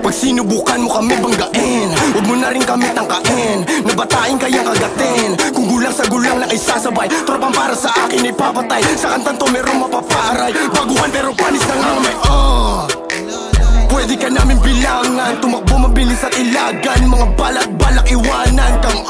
Pag sinubukan mo kami banggain, huwag mo na rin kami tangkain. Nabatain kayang kagatin, kung gulang sa gulang lang ay sasabay. Tropang para sa akin ay papatay, sa kantang to merong mapaparay. Baguhan pero panis na nga may pwede ka namin bilangan, tumakbo mabilis at ilagan. Mga balak iwanan kang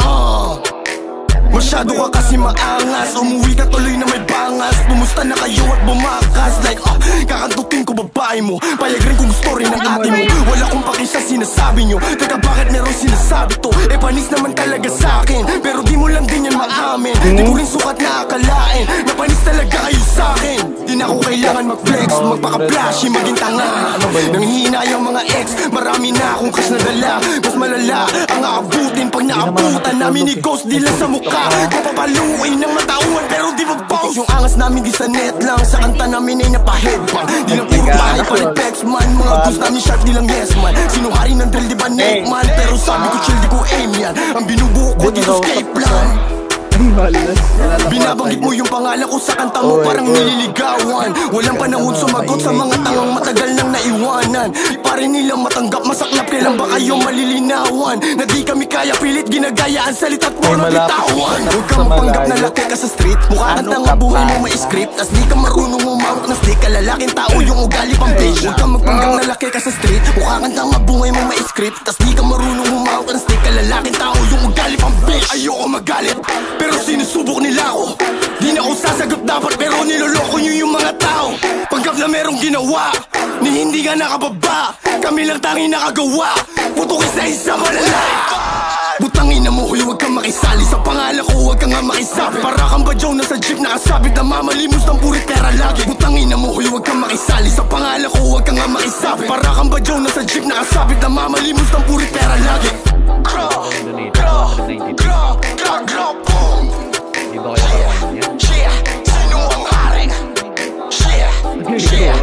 masyado ka kasi maangas, umuwi ka tuloy na may bangas. Pumusta na kayo at bumakas, like kakantutin ko babae mo, payag rin kung gusto rin ng ate mo. Wala kong paki sa sinasabi nyo, teka bakit meron sinasabi to? Panis naman talaga sa'kin, pero di mo lang din yan maamin. Di ko rin sukat na akalain, na panis talaga kayo sa'kin. Di na ako kailangan mag-flex, magpaka-flashy, maging tanga. Nanghihina yung mga ex, marami na akong cash na dala. Mas malala ang aabutin pag naabutan namin ni Ghost, di lang sa mukha. Kapapaluin ng matauhan pero di mag-post. Yung angas namin di sa net lang, sa kanta namin ay napa-headbang. Di lang puro bahay palit pex man, mga goose namin sharp di lang yes man. Sinuhari ng drill di ba neck man, pero sabi ko chill di ko aim yan. Ang binubuo ko dito escape plan. Binabanggit mo yung pangalan ko sa kanta mo parang nililigawan. Walang panahon sumagot sa mga tangang matagal nang naiwanan. Pa rin nilang matanggap masaklap, kailan ba kayo malilinawan? Na di kami kaya pilit ginagaya ang salita't puro bitawan. Huwag kang mapanggap na laki ka sa street, mukha kang tanga buhay mo may script. Tas di ka marunong umawak na stick, kalalaking tao yung ugali pang bitch. Huwag kang magpanggap na laki ka sa street, mukha kang tanga buhay mo may script. Tas di ka marunong umawak na stick, kalalaking tao yung ugali pang bitch. Ayoko magalit pero sinusubok nila ako, di na ako sasagot dapat pero niloloko nyo yung mga tao. Pagkap na merong ginawa, ni hindi ka nakababa, kami lang tangi nakagawa. Putukin sa isa malala. Butangin na mo, huwag kang makisali sa pangalan ko, huwag kang nga makisabi. Para kang badyaw na sa jeep nakasabit na mamalimos ng purit pera lagi. Butangin na mo, huwag kang makisali sa pangalan ko, huwag kang nga makisabi. Para kang badyaw na sa jeep nakasabit na mamalimos ng purit pera lagi. Boom. Yeah, sino ang haring? Yeah,